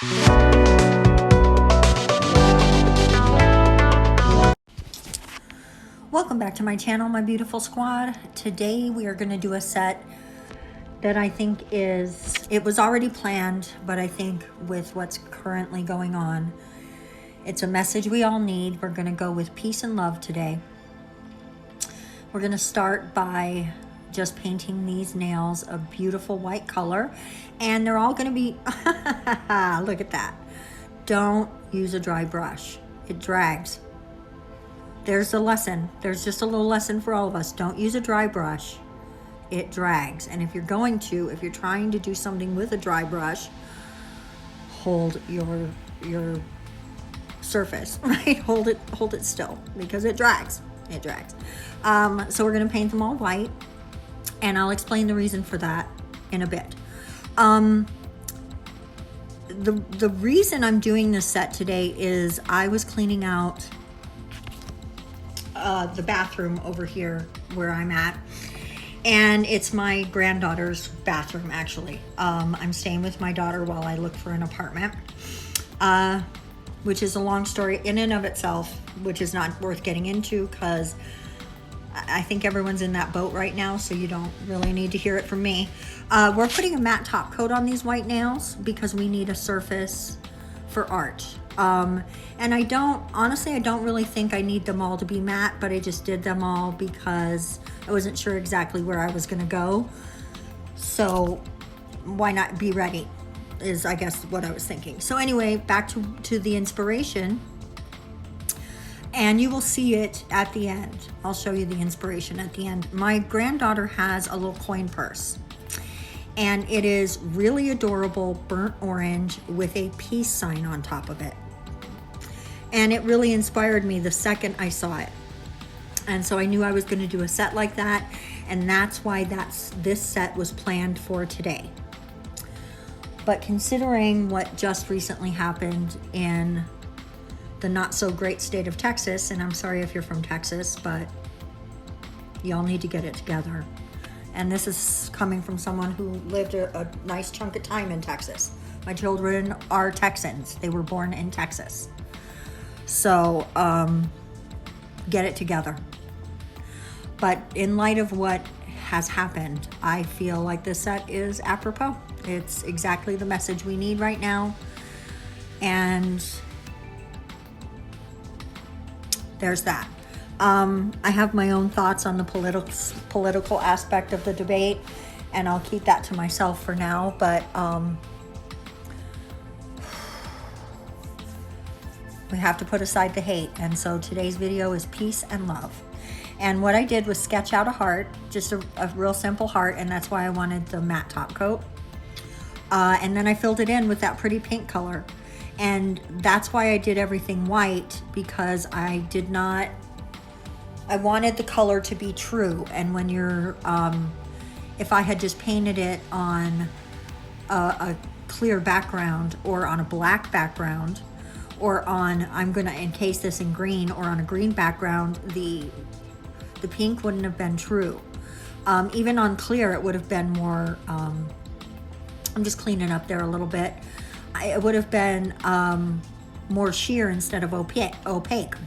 Welcome back to my channel, my beautiful squad. Today we are going to do a set that I think it was already planned, but I think with what's currently going on, it's a message we all need. We're going to go with peace and love today. We're going to start by just painting these nails a beautiful white color, and they're all going to be, look at that. Don't use a dry brush. It drags. There's a lesson. There's just a little lesson for all of us. Don't use a dry brush. It drags. And if you're trying to do something with a dry brush, hold your surface, right? Hold it still, because it drags. It drags. So we're going to paint them all white, and I'll explain the reason for that in a bit. The reason I'm doing this set today is I was cleaning out the bathroom over here where I'm at, and it's my granddaughter's bathroom, actually. I'm staying with my daughter while I look for an apartment, which is a long story in and of itself, which is not worth getting into because I think everyone's in that boat right now, so you don't really need to hear it from me. We're putting a matte top coat on these white nails because we need a surface for art. And I don't really think I need them all to be matte, but I just did them all because I wasn't sure exactly where I was going to go. So why not be ready is, I guess, what I was thinking. So anyway, back to the inspiration, and you will see it at the end. I'll show you the inspiration at the end. My granddaughter has a little coin purse, and it is really adorable, burnt orange with a peace sign on top of it. And it really inspired me the second I saw it. And so I knew I was going to do a set like that, and that's why this set was planned for today. But considering what just recently happened in the not so great state of Texas, and I'm sorry if you're from Texas, but y'all need to get it together. And this is coming from someone who lived a nice chunk of time in Texas. My children are Texans. They were born in Texas. So get it together. But in light of what has happened, I feel like this set is apropos. It's exactly the message we need right now. And there's that. I have my own thoughts on the political aspect of the debate, and I'll keep that to myself for now, but we have to put aside the hate. And so today's video is peace and love. And what I did was sketch out a heart, just a real simple heart, and that's why I wanted the matte top coat. And then I filled it in with that pretty pink color. And that's why I did everything white, because I wanted the color to be true. And when you're, if I had just painted it on a clear background or on a black background, or on, I'm gonna encase this in green, or on a green background, the pink wouldn't have been true. Even on clear, it would have been more, I'm just cleaning up there a little bit. It would have been more sheer instead of opaque,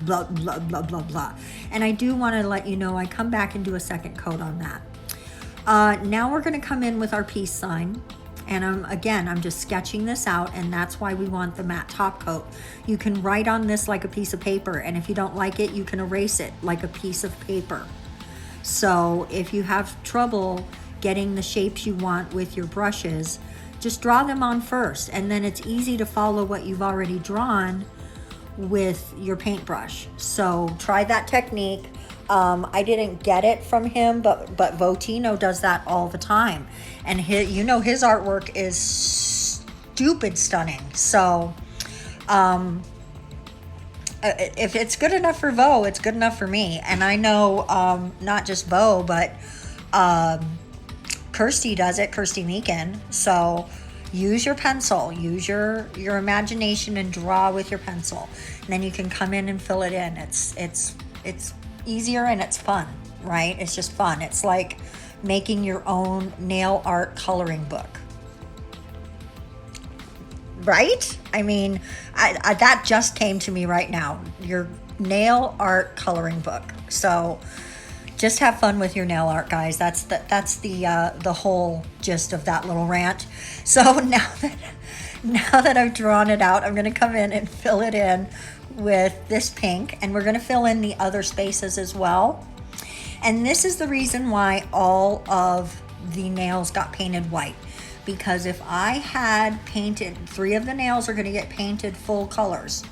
blah, blah, blah, blah, blah. And I do want to let you know I come back and do a second coat on that. Now we're going to come in with our peace sign. And I'm just sketching this out, and that's why we want the matte top coat. You can write on this like a piece of paper, and if you don't like it, you can erase it like a piece of paper. So if you have trouble getting the shapes you want with your brushes, just draw them on first, and then it's easy to follow what you've already drawn with your paintbrush. So try that technique. I didn't get it from him, but Votino does that all the time, and his artwork is stupid stunning. So if it's good enough for Vo, it's good enough for me. And I know not just Vo, but Kirsty does it, Kirsty Meakin. So use your pencil, use your imagination, and draw with your pencil. And then you can come in and fill it in. It's easier and it's fun, right? It's just fun. It's like making your own nail art coloring book. right? I mean, that just came to me right now. Your nail art coloring book. So just have fun with your nail art, guys. That's the whole gist of that little rant. So now that I've drawn it out, I'm going to come in and fill it in with this pink, and we're going to fill in the other spaces as well. And this is the reason why all of the nails got painted white, because if I had painted, 3 of the nails are going to get painted full colors,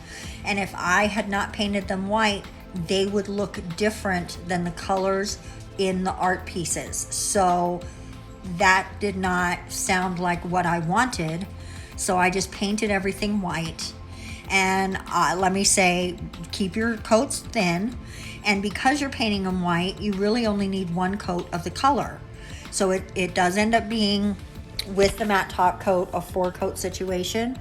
and if I had not painted them white, they would look different than the colors in the art pieces. So that did not sound like what I wanted. So I just painted everything white. And let me say, keep your coats thin. And because you're painting them white, you really only need 1 coat of the color. So it does end up being, with the matte top coat, a 4-coat situation.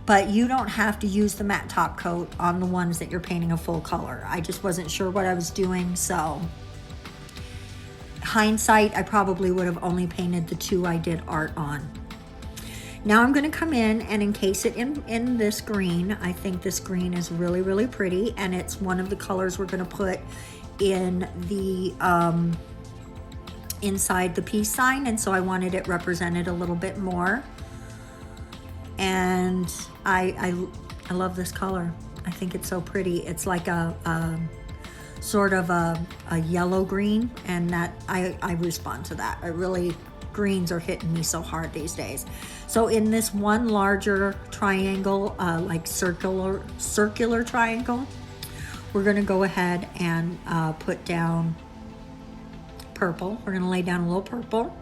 But you don't have to use the matte top coat on the ones that you're painting a full color. I just wasn't sure what I was doing, so hindsight, I probably would have only painted the 2 I did art on. Now I'm going to come in and encase it in this green. I think this green is really, really pretty, and it's one of the colors we're going to put in the inside the peace sign, and so I wanted it represented a little bit more. And I love this color. I think it's so pretty. It's like a sort of a yellow green, and that I respond to that. Greens are hitting me so hard these days. So in this one larger triangle, like circular triangle, we're gonna go ahead and put down purple. We're gonna lay down a little purple.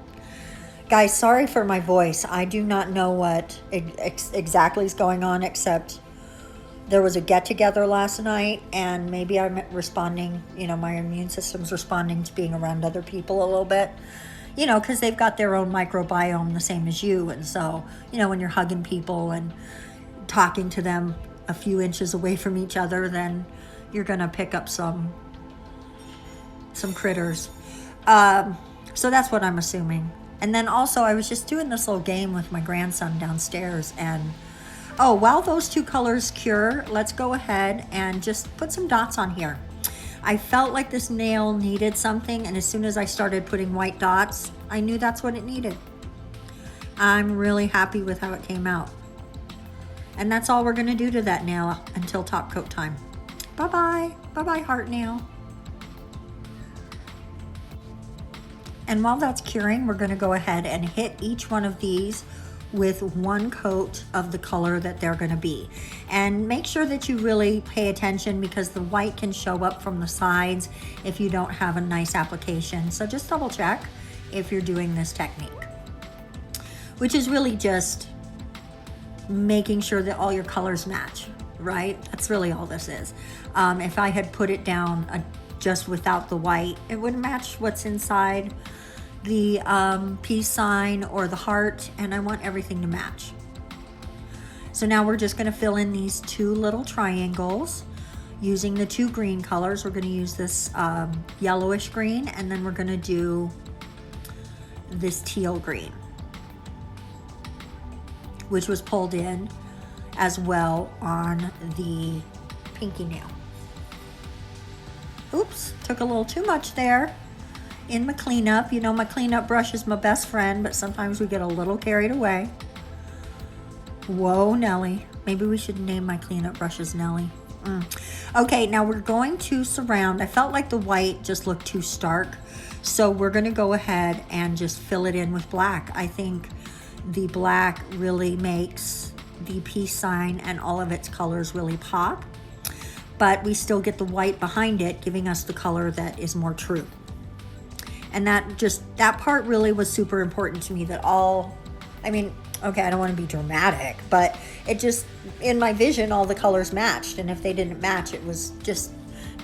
Guys, sorry for my voice. I do not know what exactly is going on, except there was a get-together last night, and maybe I'm responding, my immune system's responding to being around other people a little bit, because they've got their own microbiome the same as you. And so, when you're hugging people and talking to them a few inches away from each other, then you're going to pick up some critters. So that's what I'm assuming. And then also, I was just doing this little game with my grandson downstairs, and while those 2 colors cure, let's go ahead and just put some dots on here. I felt like this nail needed something, and as soon as I started putting white dots, I knew that's what it needed. I'm really happy with how it came out. And that's all we're gonna do to that nail until top coat time. Bye-bye. Bye-bye, heart nail. And while that's curing, we're gonna go ahead and hit each one of these with 1 coat of the color that they're gonna be. And make sure that you really pay attention, because the white can show up from the sides if you don't have a nice application. So just double check if you're doing this technique, which is really just making sure that all your colors match, right? That's really all this is. If I had put it down just without the white, it wouldn't match what's inside the peace sign or the heart, and I want everything to match. So now we're just going to fill in these 2 little triangles using the 2 green colors. We're going to use this yellowish green, and then we're going to do this teal green, which was pulled in as well on the pinky nail. Oops, took a little too much there in my cleanup. My cleanup brush is my best friend, but sometimes we get a little carried away. Whoa, Nelly. Maybe we should name my cleanup brushes Nelly. Okay, now we're going to surround. I felt like the white just looked too stark, so we're going to go ahead and just fill it in with black. I think the black really makes the peace sign and all of its colors really pop, but we still get the white behind it, giving us the color that is more true. And that part really was super important to me, okay, I don't want to be dramatic, but it just, in my vision, all the colors matched. And if they didn't match, it was just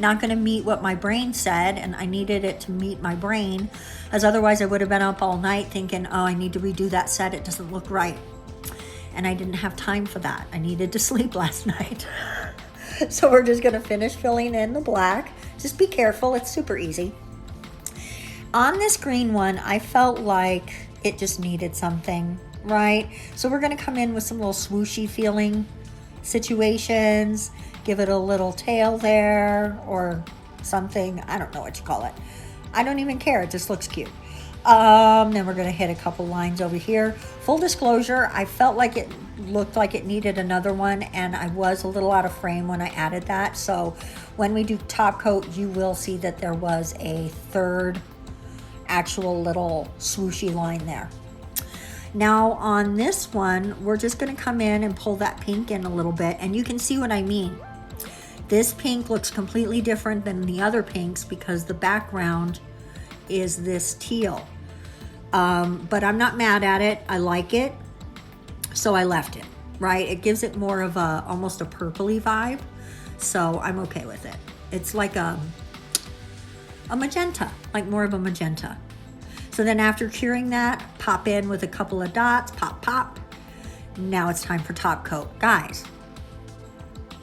not going to meet what my brain said, and I needed it to meet my brain, as otherwise I would have been up all night thinking, I need to redo that set, it doesn't look right. And I didn't have time for that. I needed to sleep last night. So we're just going to finish filling in the black. Just be careful, it's super easy. On this green one, I felt like it just needed something. right? So we're gonna come in with some little swooshy feeling situations, give it a little tail there or something. I don't know what you call it. I don't even care, it just looks cute. Then we're gonna hit a couple lines over here. Full disclosure, I felt like it looked like it needed another one, and I was a little out of frame when I added that. So when we do top coat, you will see that there was a third actual little swooshy line there. Now on this one, we're just gonna come in and pull that pink in a little bit, and you can see what I mean. This pink looks completely different than the other pinks because the background is this teal. But I'm not mad at it. I like it, so I left it, right? It gives it more of a, almost a purpley vibe, so I'm okay with it. It's like a magenta, like more of a magenta. So then after curing that, pop in with a couple of dots, pop, pop. Now it's time for top coat. Guys,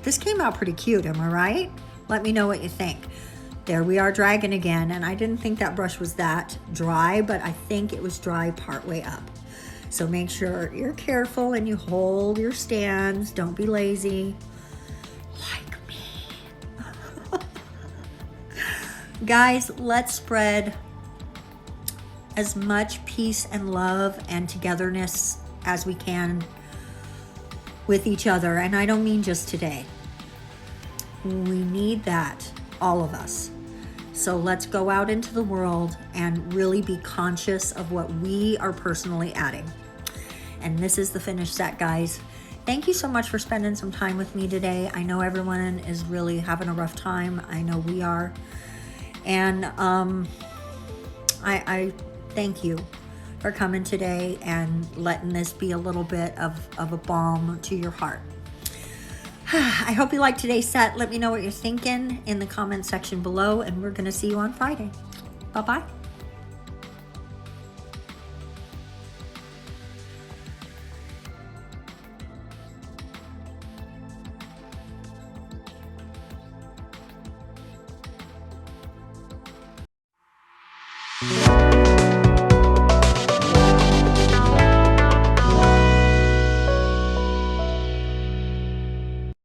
this came out pretty cute, am I right? Let me know what you think. There we are dragging again, and I didn't think that brush was that dry, but I think it was dry partway up. So make sure you're careful and you hold your stands. Don't be lazy, like me. Guys, let's spread as much peace and love and togetherness as we can with each other. And I don't mean just today. We need that, all of us. So let's go out into the world and really be conscious of what we are personally adding. And this is the finished set, guys. Thank you so much for spending some time with me today. I know everyone is really having a rough time. I know we are. And I thank you for coming today and letting this be a little bit of a balm to your heart. I hope you liked today's set. Let me know what you're thinking in the comment section below, and we're going to see you on Friday. Bye-bye.